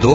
2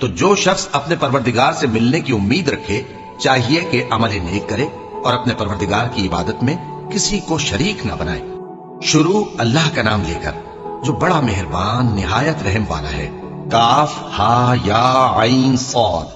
تو جو شخص اپنے پروردگار سے ملنے کی امید رکھے چاہیے کہ عمل نیک کرے اور اپنے پروردگار کی عبادت میں کسی کو شریک نہ بنائے۔ شروع اللہ کا نام لے کر جو بڑا مہربان نہایت رحم والا ہے۔ کاف ہا یا عین صاد،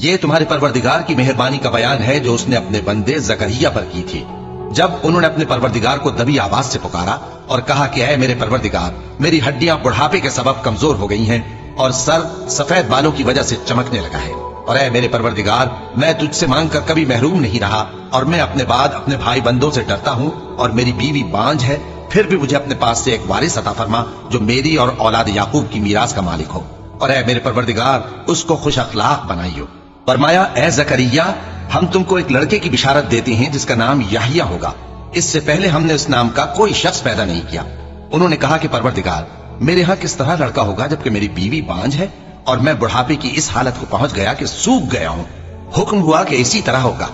یہ تمہارے پروردگار کی مہربانی کا بیان ہے جو اس نے اپنے بندے زکریا پر کی تھی جب انہوں نے اپنے پروردگار کو دبی آواز سے پکارا اور کہا کہ اے میرے پروردگار، میری ہڈیاں بڑھاپے کے سبب کمزور ہو گئی ہیں اور سر سفید بالوں کی وجہ سے چمکنے لگا ہے، اور اے میرے پروردگار، میں تجھ سے مانگ کر کبھی محروم نہیں رہا، اور میں اپنے بعد اپنے بھائی بندوں سے ڈرتا ہوں، اور میری بیوی بانجھ ہے، پھر بھی مجھے اپنے پاس سے ایک وارث عطا فرما جو میری اور اولاد یعقوب کی میراث کا مالک ہو، اور اے میرے پروردگار، اس کو خوش اخلاق بنائیو۔ فرمایا اے زکریا، ہم تم کو ایک لڑکے کی بشارت دیتے ہیں جس کا نام یحییٰ ہوگا، اس سے پہلے ہم نے اس نام کا کوئی شخص پیدا نہیں کیا۔ انہوں نے کہا کہ پروردگار، میرے ہاں کس طرح لڑکا ہوگا جبکہ میری بیوی بانجھ ہے اور میں بڑھاپے کی اس حالت کو پہنچ گیا کہ سوکھ گیا ہوں؟ حکم ہوا کہ اسی طرح ہوگا۔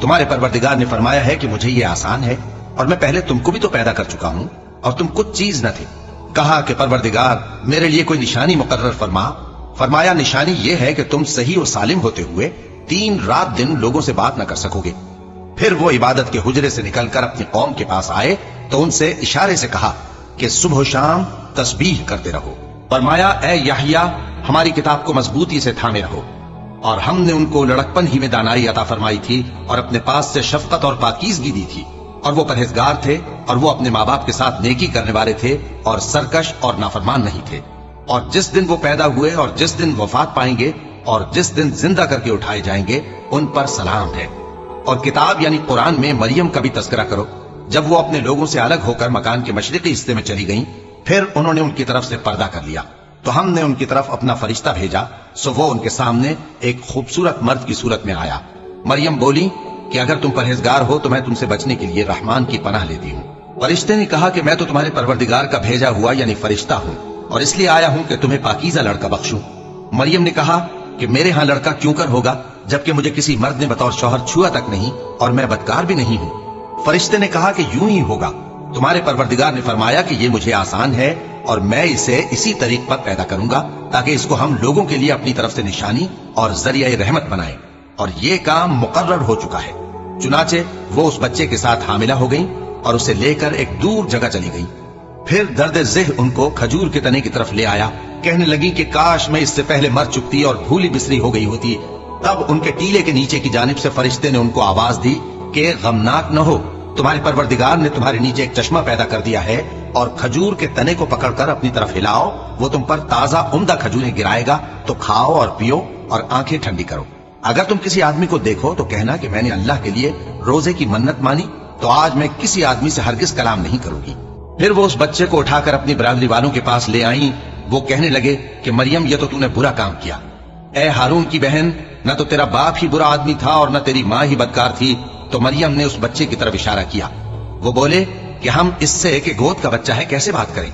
تمہارے پروردگار نے فرمایا ہے کہ مجھے یہ آسان ہے، اور میں پہلے تم کو بھی تو پیدا کر چکا ہوں اور تم کچھ چیز نہ تھے۔ کہا کہ پروردگار، میرے لیے کوئی نشانی مقرر فرما۔ فرمایا نشانی یہ ہے کہ تم صحیح و سالم ہوتے ہوئے 3 رات دن لوگوں سے بات نہ کر سکو گے۔ پھر وہ عبادت کے حجرے سے نکل کر اپنی قوم کے پاس آئے تو ان سے اشارے سے کہا کہ صبح و شام تسبیح کرتے رہو۔ فرمایا اے یحییٰ، ہماری کتاب کو مضبوطی سے تھامے رہو، اور ہم نے ان کو لڑکپن ہی میں دانائی عطا فرمائی تھی اور اپنے پاس سے شفقت اور پاکیزگی دی تھی، اور وہ پرہیزگار تھے اور وہ اپنے ماں باپ کے ساتھ نیکی کرنے والے تھے اور سرکش اور نافرمان نہیں تھے۔ اور جس دن وہ پیدا ہوئے اور جس دن وفات پائیں گے اور جس دن زندہ کر کے اٹھائے جائیں گے ان پر سلام ہے۔ اور کتاب یعنی قرآن میں مریم کا بھی تذکرہ کرو، جب وہ اپنے لوگوں سے الگ ہو کر مکان کے مشرقی حصے میں چلی گئیں، پھر انہوں نے ان کی طرف سے پردہ کر لیا تو ہم نے ان کی طرف اپنا فرشتہ بھیجا، سو وہ ان کے سامنے ایک خوبصورت مرد کی صورت میں آیا۔ مریم بولی کہ اگر تم پرہیزگار ہو تو میں تم سے بچنے کے لیے رحمان کی پناہ لیتی ہوں۔ فرشتے نے کہا کہ میں تو تمہارے پروردگار کا بھیجا ہوا یعنی فرشتہ ہوں، اور اس لیے آیا ہوں کہ تمہیں پاکیزہ لڑکا بخشوں۔ مریم نے کہا کہ میرے ہاں لڑکا کیوں کر ہوگا جبکہ مجھے کسی مرد نے بطور شوہر چھوا تک نہیں اور میں بدکار بھی نہیں ہوں۔ فرشتے نے کہا کہ یوں ہی ہوگا۔ تمہارے پروردگار نے فرمایا کہ یہ مجھے آسان ہے اور میں اسے اسی طریق پر پیدا کروں گا تاکہ اس کو ہم لوگوں کے لیے اپنی طرف سے نشانی اور ذریعہ رحمت بنائیں، اور یہ کام مقرر ہو چکا ہے۔ چنانچہ وہ اس بچے کے ساتھ حاملہ ہو گئیں اور اسے لے کر ایک دور جگہ چلی گئیں۔ پھر درد ذہ ان کو کھجور کے تنے کی طرف لے آیا، کہنے لگی کہ کاش میں اس سے پہلے مر چکتی اور بھولی بسری ہو گئی ہوتی۔ تب ان کے ٹیلے کے نیچے کی جانب سے فرشتے نے ان کو آواز دی کہ غمناک نہ ہو، تمہارے پروردگار نے تمہارے نیچے ایک چشمہ پیدا کر دیا ہے، اور کھجور کے تنے کو پکڑ کر اپنی طرف ہلاؤ، وہ تم پر تازہ عمدہ کھجوریں گرائے گا، تو کھاؤ اور پیو اور آنکھیں ٹھنڈی کرو۔ اگر تم کسی آدمی کو دیکھو تو کہنا کہ میں نے اللہ کے لیے روزے کی منت مانی، تو آج میں کسی آدمی سے ہرگز کلام نہیں کروں گی۔ پھر وہ اس بچے کو اٹھا کر اپنی برادری والوں کے پاس لے آئیں۔ وہ کہنے لگے کہ مریم، یہ تو نے برا کام کیا۔ اے ہارون کی بہن، نہ تو تیرا باپ ہی برا آدمی تھا اور نہ تیری ماں ہی بدکار تھی۔ تو مریم نے اس بچے کی طرف اشارہ کیا۔ وہ بولے کہ ہم اس سے کہ گود کا بچہ ہے کیسے بات کریں؟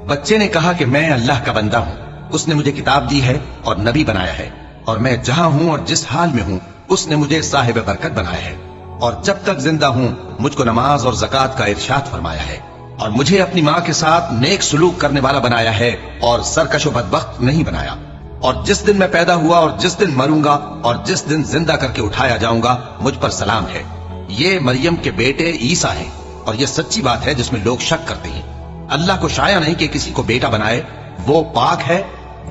بچے نے کہا کہ میں اللہ کا بندہ ہوں، اس نے مجھے کتاب دی ہے اور نبی بنایا ہے، اور میں جہاں ہوں اور جس حال میں ہوں اس نے مجھے صاحب برکت بنایا ہے، اور جب تک زندہ ہوں مجھ کو نماز اور زکوٰۃ کا ارشاد فرمایا ہے، اور مجھے اپنی ماں کے ساتھ نیک سلوک کرنے والا بنایا ہے اور سرکش و بدبخت نہیں بنایا، اور جس دن میں پیدا ہوا اور جس دن مروں گا اور جس دن زندہ کر کے اٹھایا جاؤں گا مجھ پر سلام ہے۔ یہ مریم کے بیٹے عیسیٰ ہیں، اور یہ سچی بات ہے جس میں لوگ شک کرتے ہیں۔ اللہ کو شایع نہیں کہ کسی کو بیٹا بنائے، وہ پاک ہے،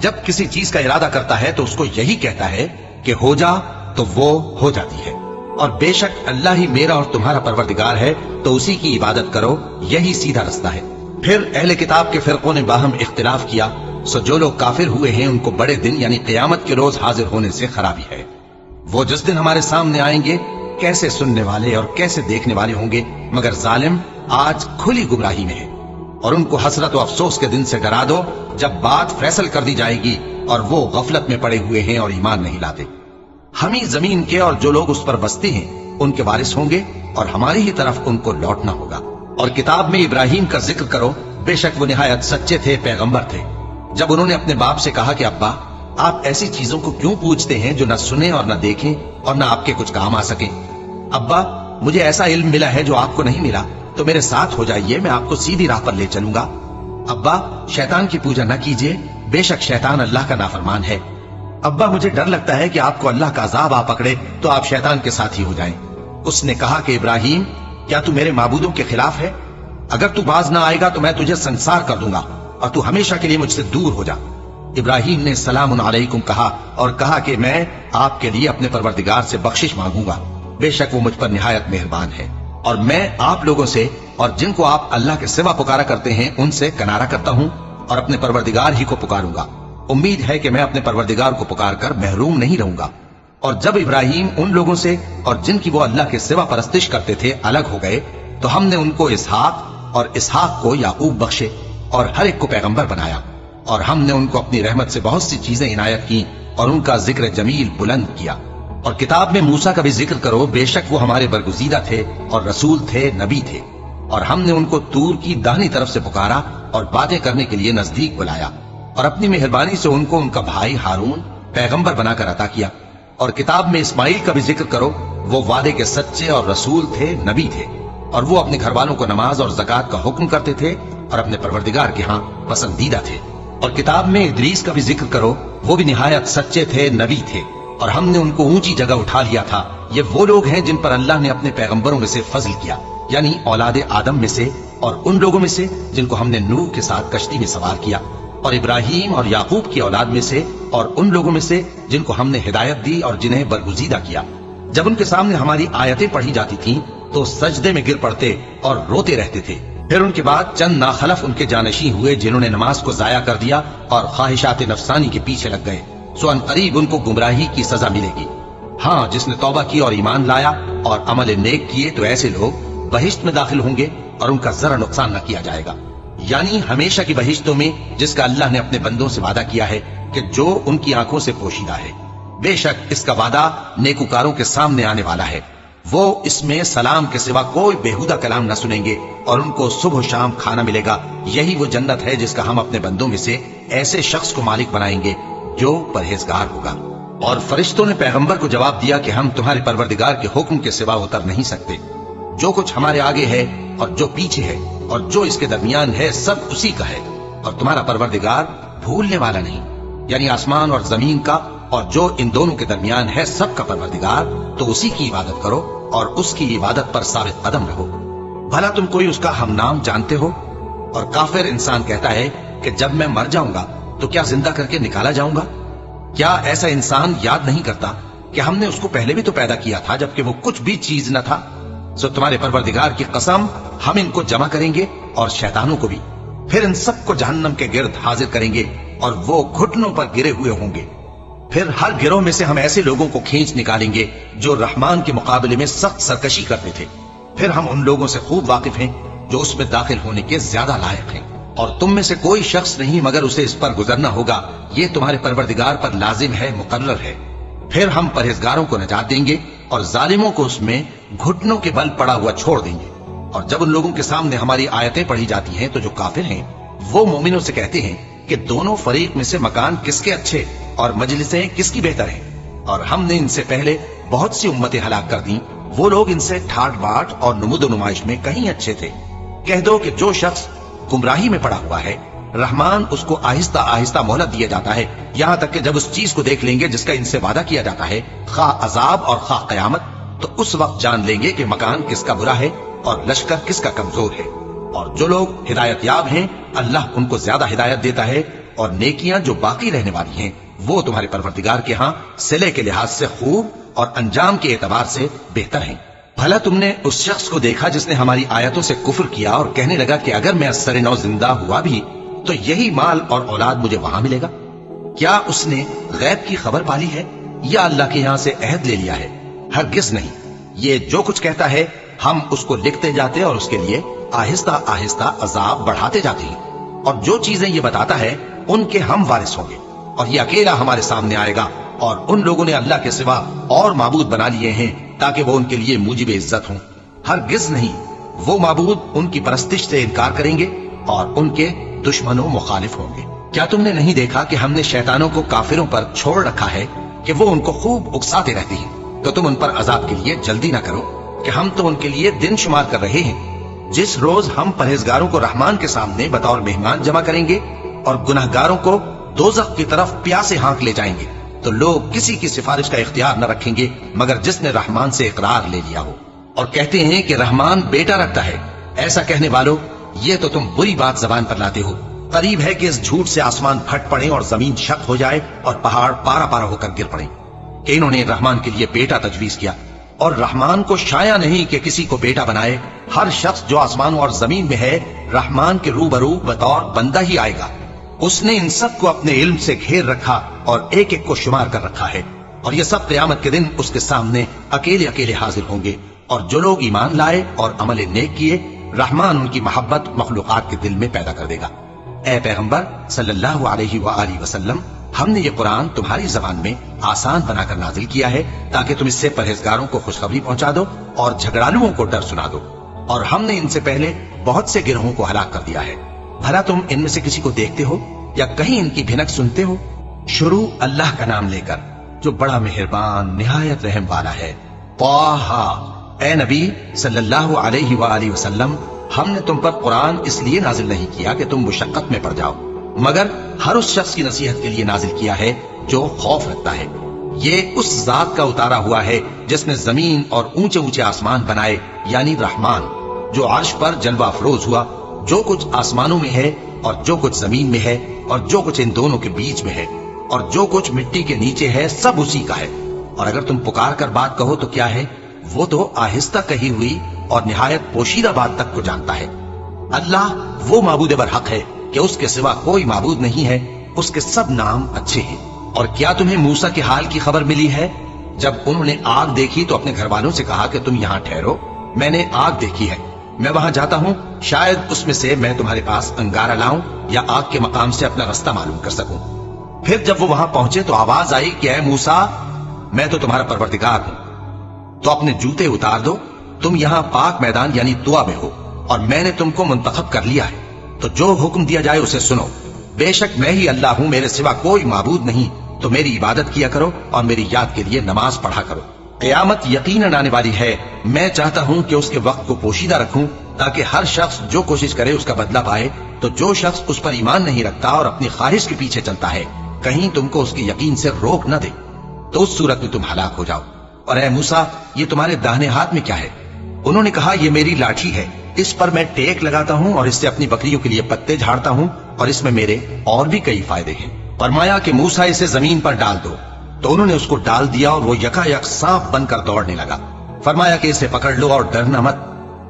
جب کسی چیز کا ارادہ کرتا ہے تو اس کو یہی کہتا ہے کہ ہو جا تو وہ ہو جاتی ہے، اور بے شک اللہ ہی میرا اور تمہارا پروردگار ہے، تو اسی کی عبادت کرو، یہی سیدھا رستہ ہے۔ پھر اہل کتاب کے فرقوں نے باہم اختلاف کیا، سو جو لوگ کافر ہوئے ہیں ان کو بڑے دن یعنی قیامت کے روز حاضر ہونے سے خرابی ہے۔ وہ جس دن ہمارے سامنے آئیں گے کیسے سننے والے اور کیسے دیکھنے والے ہوں گے، مگر ظالم آج کھلی گمراہی میں ہے۔ اور ان کو حسرت و افسوس کے دن سے ڈرا دو جب بات فیصل کر دی جائے گی اور وہ غفلت میں پڑے ہوئے ہیں اور ایمان نہیں لاتے۔ ہم ہی زمین کے اور جو لوگ اس پر بستے ہیں ان کے وارث ہوں گے، اور ہماری ہی طرف ان کو لوٹنا ہوگا۔ اور کتاب میں ابراہیم کا ذکر کرو، بے شک وہ نہایت سچے تھے، پیغمبر تھے۔ جب انہوں نے اپنے باپ سے کہا کہ ابا، آپ ایسی چیزوں کو کیوں پوچھتے ہیں جو نہ سنیں اور نہ دیکھیں اور نہ آپ کے کچھ کام آ سکیں؟ ابا، مجھے ایسا علم ملا ہے جو آپ کو نہیں ملا، تو میرے ساتھ ہو جائیے، میں آپ کو سیدھی راہ پر لے چلوں گا۔ ابا، شیطان کی پوجا نہ کیجیے، بے شک شیطان اللہ کا نافرمان ہے۔ ابا مجھے ڈر لگتا ہے کہ آپ کو اللہ کا عذاب آ پکڑے تو آپ شیطان کے ساتھی ہو جائیں۔ اس نے کہا کہ ابراہیم کیا تو میرے معبودوں کے خلاف ہے؟ اگر تو باز نہ آئے گا تو میں تجھے سنسار کر دوں گا اور تو ہمیشہ کے لیے مجھ سے دور ہو جا۔ ابراہیم نے سلام علیکم کہا اور کہا کہ میں آپ کے لیے اپنے پروردگار سے بخشش مانگوں گا، بے شک وہ مجھ پر نہایت مہربان ہے، اور میں آپ لوگوں سے اور جن کو آپ اللہ کے سوا پکارا کرتے ہیں ان سے کنارہ کرتا ہوں اور اپنے پروردگار ہی کو پکاروں گا۔ امید ہے کہ میں اپنے پروردگار کو پکار کر محروم نہیں رہوں گا۔ اور جب ابراہیم ان لوگوں سے اور جن کی وہ اللہ کے سوا پرستش کرتے تھے الگ ہو گئے تو ہم نے ان کو اسحاق اور اسحاق کو یعقوب بخشے اور ہر ایک کو پیغمبر بنایا، اور ہم نے ان کو اپنی رحمت سے بہت سی چیزیں عنایت کی اور ان کا ذکر جمیل بلند کیا۔ اور کتاب میں موسیٰ کا بھی ذکر کرو، بے شک وہ ہمارے برگزیدہ تھے اور رسول تھے، نبی تھے، اور ہم نے ان کو طور کی داہنی طرف سے پکارا اور باتیں کرنے کے لیے نزدیک بلایا، اور اپنی مہربانی سے ان کو ان کا بھائی ہارون پیغمبر بنا کر عطا کیا۔ اور کتاب میں اسماعیل کا بھی ذکر کرو، وہ وعدے کے سچے اور رسول تھے، نبی تھے، اور وہ اپنے گھر والوں کو نماز اور زکوٰۃ کا حکم کرتے تھے اور اپنے پروردگار کے ہاں پسندیدہ تھے۔ اور کتاب میں ادریس کا بھی ذکر کرو، وہ بھی نہایت سچے تھے، نبی تھے، اور ہم نے ان کو اونچی جگہ اٹھا لیا تھا۔ یہ وہ لوگ ہیں جن پر اللہ نے اپنے پیغمبروں میں سے فضل کیا، یعنی اولاد آدم میں سے اور ان لوگوں میں سے جن کو ہم نے نوح کے ساتھ کشتی میں سوار کیا، اور ابراہیم اور یعقوب کی اولاد میں سے اور ان لوگوں میں سے جن کو ہم نے ہدایت دی اور جنہیں برگزیدہ کیا۔ جب ان کے سامنے ہماری آیتیں پڑھی جاتی تھیں تو سجدے میں گر پڑتے اور روتے رہتے تھے۔ پھر ان کے بعد چند ناخلف ان کے جانشین ہوئے جنہوں نے نماز کو ضائع کر دیا اور خواہشات نفسانی کے پیچھے لگ گئے، سو ان قریب ان کو گمراہی کی سزا ملے گی۔ ہاں، جس نے توبہ کی اور ایمان لایا اور عمل نیک کیے تو ایسے لوگ بہشت میں داخل ہوں گے اور ان کا ذرا نقصان نہ کیا جائے گا، یعنی ہمیشہ کی بہشتوں میں جس کا اللہ نے اپنے بندوں سے وعدہ کیا ہے کہ جو ان کی آنکھوں سے پوشیدہ ہے۔ بے شک اس کا وعدہ نیکوکاروں کے سامنے آنے والا ہے، وہ اس میں سلام کے سوا کوئی بےہودہ کلام نہ سنیں گے اور ان کو صبح و شام کھانا ملے گا۔ یہی وہ جنت ہے جس کا ہم اپنے بندوں میں سے ایسے شخص کو مالک بنائیں گے جو پرہیزگار ہوگا۔ اور فرشتوں نے پیغمبر کو جواب دیا کہ ہم تمہارے پروردگار کے حکم کے سوا اتر نہیں سکتے، جو کچھ ہمارے آگے ہے اور جو پیچھے ہے اور جو اس کے درمیان ہے سب اسی کا ہے، اور تمہارا پروردگار بھولنے والا نہیں، یعنی آسمان اور زمین کا اور جو ان دونوں کے درمیان ہے سب کا پروردگار، تو اسی کی عبادت کرو اور اس کی عبادت پر ثابت قدم رہو۔ بھلا تم کوئی اس کا ہم نام جانتے ہو؟ اور کافر انسان کہتا ہے کہ جب میں مر جاؤں گا تو کیا زندہ کر کے نکالا جاؤں گا؟ کیا ایسا انسان یاد نہیں کرتا کہ ہم نے اس کو پہلے بھی تو پیدا کیا تھا جبکہ وہ کچھ بھی چیز نہ تھا؟ سو تمہارے پروردگار کی قسم ہم ان کو جمع کریں گے اور شیطانوں کو بھی، پھر ان سب کو جہنم کے گرد حاضر کریں گے اور وہ گھٹنوں پر گرے ہوئے ہوں گے۔ پھر ہر گروہ میں سے ہم ایسے لوگوں کو کھینچ نکالیں گے جو رحمان کے مقابلے میں سخت سرکشی کرتے تھے، پھر ہم ان لوگوں سے خوب واقف ہیں جو اس میں داخل ہونے کے زیادہ لائق ہیں، اور تم میں سے کوئی شخص نہیں مگر اسے اس پر گزرنا ہوگا، یہ تمہارے پروردگار پر لازم ہے، مقرر ہے۔ پھر ہم پرہیزگاروں کو نجات دیں گے اور ظالموں کو اس میں گھٹنوں کے بل پڑا ہوا چھوڑ دیں گے۔ اور جب ان لوگوں کے سامنے ہماری آیتیں پڑھی جاتی ہیں تو جو کافر ہیں وہ مومنوں سے کہتے ہیں کہ دونوں فریق میں سے مکان کس کے اچھے اور مجلسیں کس کی بہتر ہیں، اور ہم نے ان سے پہلے بہت سی امتیں ہلاک کر دیں، وہ لوگ ان سے ٹھاٹ باٹ اور نمود و نمائش میں کہیں اچھے تھے۔ کہہ دو کہ جو شخص گمراہی میں پڑا ہوا ہے رحمان اس کو آہستہ آہستہ مہلت دیا جاتا ہے، یہاں تک کہ جب اس چیز کو دیکھ لیں گے جس کا ان سے وعدہ کیا جاتا ہے، خواہ عذاب اور خواہ قیامت، تو اس وقت جان لیں گے کہ مکان کس کا برا ہے اور لشکر کس کا کمزور ہے۔ اور جو لوگ ہدایت یاب ہیں اللہ ان کو زیادہ ہدایت دیتا ہے، اور نیکیاں جو باقی رہنے والی ہیں وہ تمہارے پروردگار کے ہاں صلے کے لحاظ سے خوب اور انجام کے اعتبار سے بہتر ہیں۔ بھلا تم نے اس شخص کو دیکھا جس نے ہماری آیتوں سے کفر کیا اور کہنے لگا کہ اگر میں اثر نو زندہ ہوا بھی تو یہی مال اور اولاد مجھے وہاں ملے گا؟ کیا اس نے غیب کی خبر پالی ہے یا اللہ کے یہاں سے عہد لے لیا ہے؟ ہرگز نہیں، یہ جو کچھ کہتا ہے ہم اس کو لکھتے جاتے اور اس کے لیے آہستہ آہستہ عذاب بڑھاتے جاتے ہیں، اور جو چیزیں یہ بتاتا ہے ان کے ہم وارث ہوں گے، اور یہ اکیلا ہمارے سامنے آئے گا، اور ان لوگوں نے اللہ کے سوا اور معبود بنا لیے ہیں تاکہ وہ ان کے لیے موجب عزت ہوں۔ ہرگز نہیں، وہ معبود ان کی پرستش سے انکار کریں گے اور ان کے دشمنوں مخالف ہوں گے۔ کیا تم نے نہیں دیکھا کہ ہم نے شیطانوں کو کافروں پر چھوڑ رکھا ہے کہ وہ ان کو خوب اکساتے رہتے ہیں؟ تو تم ان پر عذاب کے لیے جلدی نہ کرو کہ ہم تو ان کے لیے دن شمار کر رہے ہیں، جس روز ہم پرہیزگاروں کو رحمان کے سامنے بطور مہمان جمع کریں گے اور گناہگاروں کو دوزخ کی طرف پیاسے ہانک لے جائیں گے، تو لوگ کسی کی سفارش کا اختیار نہ رکھیں گے مگر جس نے رحمان سے اقرار لے لیا ہو، اور کہتے ہیں کہ رحمان بیٹا رکھتا ہے۔ ایسا کہنے والوں، یہ تو تم بری بات زبان پر لاتے ہو۔ قریب ہے کہ اس جھوٹ سے آسمان پھٹ پڑے اور زمین شق ہو جائے اور پہاڑ پارا پارا ہو کر گر پڑے کہ انہوں نے رحمان کے لیے بیٹا تجویز کیا، اور رحمان کو شایع نہیں کہ کسی کو بیٹا بنائے۔ ہر شخص جو آسمانوں اور زمین میں ہے رحمان کے روبرو بطور بندہ ہی آئے گا۔ اس نے ان سب کو اپنے علم سے گھیر رکھا اور ایک ایک کو شمار کر رکھا ہے، اور یہ سب قیامت کے دن اس کے سامنے اکیلے اکیلے حاضر ہوں گے۔ اور جو لوگ ایمان لائے اور عمل نیک کیے، رحمان ان کی محبت مخلوقات کے دل میں پیدا کر دے گا۔ اے پیغمبر صلی اللہ علیہ وآلہ وسلم، ہم نے یہ قرآن تمہاری زبان میں آسان بنا کر نازل کیا ہے تاکہ تم اس سے پرہیزگاروں کو خوشخبری پہنچا دو اور جھگڑالوؤں کو ڈر سنا دو، اور ہم نے ان سے پہلے بہت سے گروہوں کو ہلاک کر دیا ہے۔ بھلا تم ان میں سے کسی کو دیکھتے ہو یا کہیں ان کی بھنک سنتے ہو؟ شروع اللہ کا نام لے کر جو بڑا مہربان نہایت رحم والا ہے۔ طٰہٰ، اے نبی صلی اللہ علیہ وآلہ وسلم، ہم نے تم پر قرآن اس لیے نازل نہیں کیا کہ تم مشقت میں پڑ جاؤ، مگر ہر اس شخص کی نصیحت کے لیے نازل کیا ہے جو خوف رکھتا ہے۔ یہ اس ذات کا اتارا ہوا ہے جس نے زمین اور اونچے اونچے آسمان بنائے، یعنی رحمان، جو عرش پر جلوہ افروز ہوا۔ جو کچھ آسمانوں میں ہے اور جو کچھ زمین میں ہے اور جو کچھ ان دونوں کے بیچ میں ہے اور جو کچھ مٹی کے نیچے ہے، سب اسی کا ہے۔ اور اگر تم پکار کر بات کہو تو کیا ہے، وہ تو آہستہ کہی ہوئی اور نہایت پوشیدہ بات تک کو جانتا ہے۔ اللہ وہ معبود برحق ہے کہ اس کے سوا کوئی معبود نہیں ہے، اس کے سب نام اچھے ہیں۔ اور کیا تمہیں موسیٰ کے حال کی خبر ملی ہے؟ جب انہوں نے آگ دیکھی تو اپنے گھر والوں سے کہا کہ تم یہاں ٹھہرو، میں نے آگ دیکھی ہے، میں وہاں جاتا ہوں، شاید اس میں سے میں تمہارے پاس انگارہ لاؤں یا آگ کے مقام سے اپنا رستہ معلوم کر سکوں۔ پھر جب وہ وہاں پہنچے تو آواز آئی کہ اے موسیٰ، میں تو تمہارا پروردگار ہوں، تو اپنے جوتے اتار دو، تم یہاں پاک میدان یعنی طوا میں ہو، اور میں نے تم کو منتخب کر لیا ہے، تو جو حکم دیا جائے اسے سنو۔ بے شک میں ہی اللہ ہوں، میرے سوا کوئی معبود نہیں، تو میری عبادت کیا کرو اور میری یاد کے لیے نماز پڑھا کرو۔ قیامت یقیناً آنے والی ہے، میں چاہتا ہوں کہ اس کے وقت کو پوشیدہ رکھوں تاکہ ہر شخص جو کوشش کرے اس کا بدلہ پائے۔ تو جو شخص اس پر ایمان نہیں رکھتا اور اپنی خواہش کے پیچھے چلتا ہے، کہیں تم کو اس کے یقین سے روک نہ دے، تو اس صورت میں تم ہلاک ہو جاؤ۔ اور اے موسیٰ، یہ تمہارے داہنے ہاتھ میں کیا ہے؟ انہوں نے کہا، یہ میری لاٹھی ہے، اس پر میں ٹیک لگاتا ہوں اور اس سے اپنی بکریوں کے لیے پتے جھاڑتا ہوں، اور اس میں میرے اور بھی کئی فائدے ہیں۔ فرمایا کہ موسیٰ اسے زمین پر ڈال دو، تو انہوں نے اس کو ڈال دیا اور وہ یکا یک سانپ بن کر دوڑنے لگا۔ فرمایا کہ اسے پکڑ لو اور ڈرنا مت،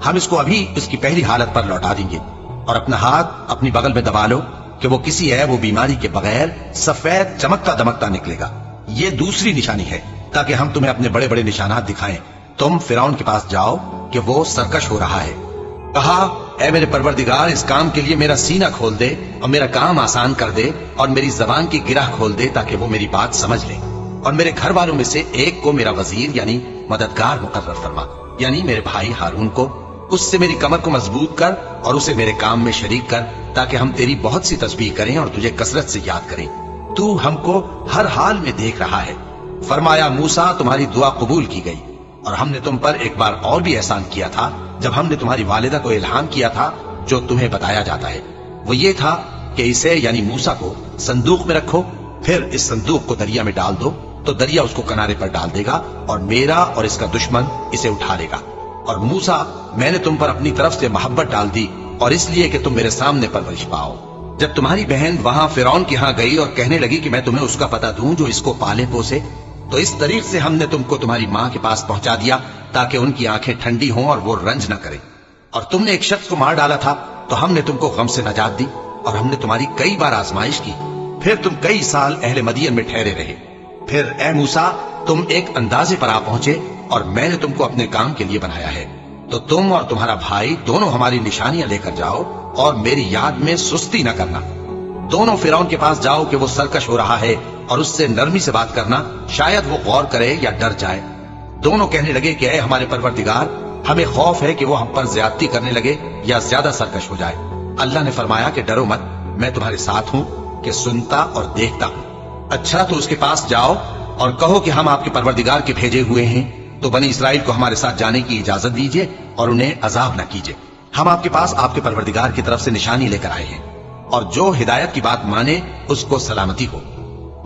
ہم اس کو ابھی اس کی پہلی حالت پر لوٹا دیں گے، اور اپنا ہاتھ اپنی بغل میں دبا لو کہ وہ کسی عیب و بیماری کے بغیر سفید چمکتا دمکتا نکلے گا۔ یہ دوسری نشانی ہے تاکہ ہم تمہیں اپنے بڑے بڑے نشانات دکھائیں۔ تم فرعون کے پاس جاؤ کہ وہ سرکش ہو رہا ہے۔ کہا، اے میرے پروردگار، اس کام کے لیے میرا سینہ کھول دے اور میرا کام آسان کر دے اور میری زبان کی گرہ کھول دے تاکہ وہ میری بات سمجھ لے، اور میرے گھر والوں میں سے ایک کو میرا وزیر یعنی مددگار مقرر فرما، یعنی میرے بھائی ہارون کو۔ اس سے میری کمر کو مضبوط کر اور اسے میرے کام میں شریک کر تاکہ ہم تیری بہت سی تسبیح کریں اور تجھے کثرت سے یاد کریں، تو ہم کو ہر حال میں دیکھ رہا ہے۔ فرمایا، موسیٰ، تمہاری دعا قبول کی گئی، اور ہم نے تم پر ایک بار اور بھی احسان کیا تھا جب ہم نے تمہاری والدہ کو الہام کیا تھا جو تمہیں بتایا جاتا ہے۔ وہ یہ تھا کہ اسے یعنی موسیٰ کو صندوق میں رکھو، پھر اس صندوق کو دریا میں ڈال دو تو دریا اس کو کنارے پر ڈال دے گا، اور میرا اور اس کا دشمن اسے اٹھا لے گا۔ اور موسیٰ، میں نے تم پر اپنی طرف سے محبت ڈال دی، اور اس لیے کہ تم میرے سامنے پرورش پاؤ۔ جب تمہاری بہن وہاں فرعون کے ہاں گئی اور کہنے لگی کہ میں تمہیں اس کا پتہ دوں جو اس کو پالے پوسے، تو اس طریق سے ہم نے تم کو تمہاری ماں کے پاس پہنچا دیا تاکہ ان کی آنکھیں ٹھنڈی ہوں اور وہ رنج نہ کریں۔ اور تم نے ایک شخص کو مار ڈالا تھا تو ہم نے تم کو غم سے نجات دی، اور ہم نے تمہاری کئی بار آزمائش کی، پھر تم کئی سال اہل مدین میں ٹھہرے رہے۔ پھر اے موسیٰ، تم ایک اندازے پر آ پہنچے اور میں نے تم کو اپنے کام کے لیے بنایا ہے، تو تم اور تمہارا بھائی دونوں ہماری نشانیاں لے کر جاؤ اور میری یاد میں سستی نہ کرنا۔ دونوں فرعون کے پاس جاؤ کہ وہ سرکش ہو رہا ہے، اور اس سے نرمی سے بات کرنا، شاید وہ غور کرے یا ڈر جائے۔ دونوں کہنے لگے کہ اے ہمارے پروردگار، ہمیں خوف ہے کہ وہ ہم پر زیادتی کرنے لگے یا زیادہ سرکش ہو جائے۔ اللہ نے فرمایا کہ ڈرو مت، میں تمہارے ساتھ ہوں کہ سنتا اور دیکھتا ہوں۔ اچھا، تو اس کے پاس جاؤ اور کہو کہ ہم آپ کے پروردگار کے بھیجے ہوئے ہیں، تو بنی اسرائیل کو ہمارے ساتھ جانے کی اجازت دیجیے اور انہیں عذاب نہ کیجیے۔ ہم آپ کے پاس آپ کے پروردگار کی طرف سے نشانی لے کر آئے ہیں، اور جو ہدایت کی بات مانے اس کو سلامتی ہو۔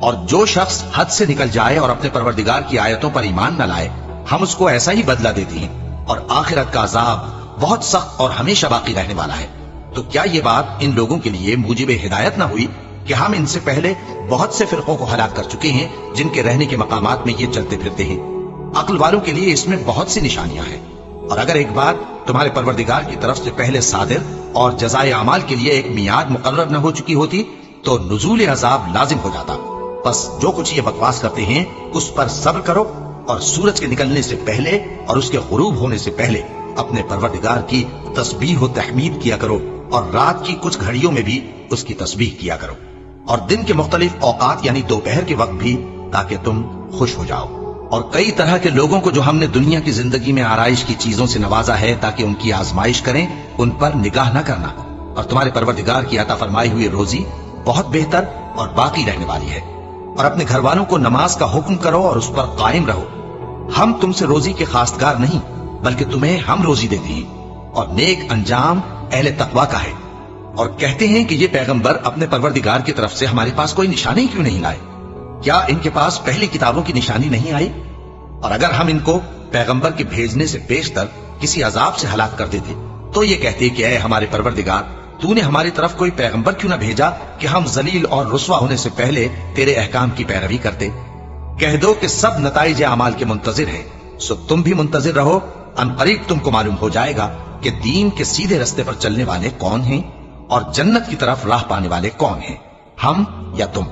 اور جو شخص حد سے نکل جائے اور اپنے پروردگار کی آیتوں پر ایمان نہ لائے ہم اس کو ایسا ہی بدلہ دیتے ہیں، اور آخرت کا عذاب بہت سخت اور ہمیشہ باقی رہنے والا ہے۔ تو کیا یہ بات ان لوگوں کے لیے موجب ہدایت نہ ہوئی کہ ہم ان سے پہلے بہت سے فرقوں کو ہلاک کر چکے ہیں جن کے رہنے کے مقامات میں یہ چلتے پھرتے ہیں؟ عقل والوں کے لیے اس میں بہت سی نشانیاں ہیں، اور اگر ایک بار تمہارے پروردگار کی طرف سے پہلے صادر اور جزائے اعمال کے لیے ایک میعاد مقرر نہ ہو چکی ہوتی تو نزول عذاب لازم ہو جاتا۔ بس جو کچھ یہ بکواس کرتے ہیں اس پر صبر کرو، اور سورج کے نکلنے سے پہلے اور اس کے غروب ہونے سے پہلے اپنے پروردگار کی تسبیح و تحمید کیا کرو، اور رات کی کچھ گھڑیوں میں بھی اس کی تسبیح کیا کرو، اور دن کے مختلف اوقات یعنی دوپہر کے وقت بھی، تاکہ تم خوش ہو جاؤ۔ اور کئی طرح کے لوگوں کو جو ہم نے دنیا کی زندگی میں آرائش کی چیزوں سے نوازا ہے تاکہ ان کی آزمائش کریں، ان پر نگاہ نہ کرنا، اور تمہارے پروردگار کی عطا فرمائی ہوئی روزی بہت بہتر اور باقی رہنے والی ہے۔ اور اپنے گھر والوں کو نماز کا حکم کرو اور اس پر قائم رہو۔ ہم تم سے روزی کے خواستگار نہیں بلکہ تمہیں ہم روزی دیتے ہیں، اور نیک انجام اہل تقوی کا ہے۔ اور کہتے ہیں کہ یہ پیغمبر اپنے پروردگار کی طرف سے ہمارے پاس کوئی نشانی کیوں نہیں لائے؟ کیا ان کے پاس پہلی کتابوں کی نشانی نہیں آئی؟ اور اگر ہم ان کو پیغمبر کے بھیجنے سے پیشتر کسی عذاب سے ہلاک کر دیتے تو یہ کہتے کہ اے ہمارے پروردگار، تو نے ہماری طرف کوئی پیغمبر کیوں نہ بھیجا کہ ہم ذلیل اور رسوا ہونے سے پہلے تیرے احکام کی پیروی کرتے۔ کہہ دو کہ سب نتائج اعمال کے منتظر ہیں، سو تم بھی منتظر رہو، ان قریب تم کو معلوم ہو جائے گا کہ دین کے سیدھے رستے پر چلنے والے کون ہیں اور جنت کی طرف راہ پانے والے کون ہیں، ہم یا تم۔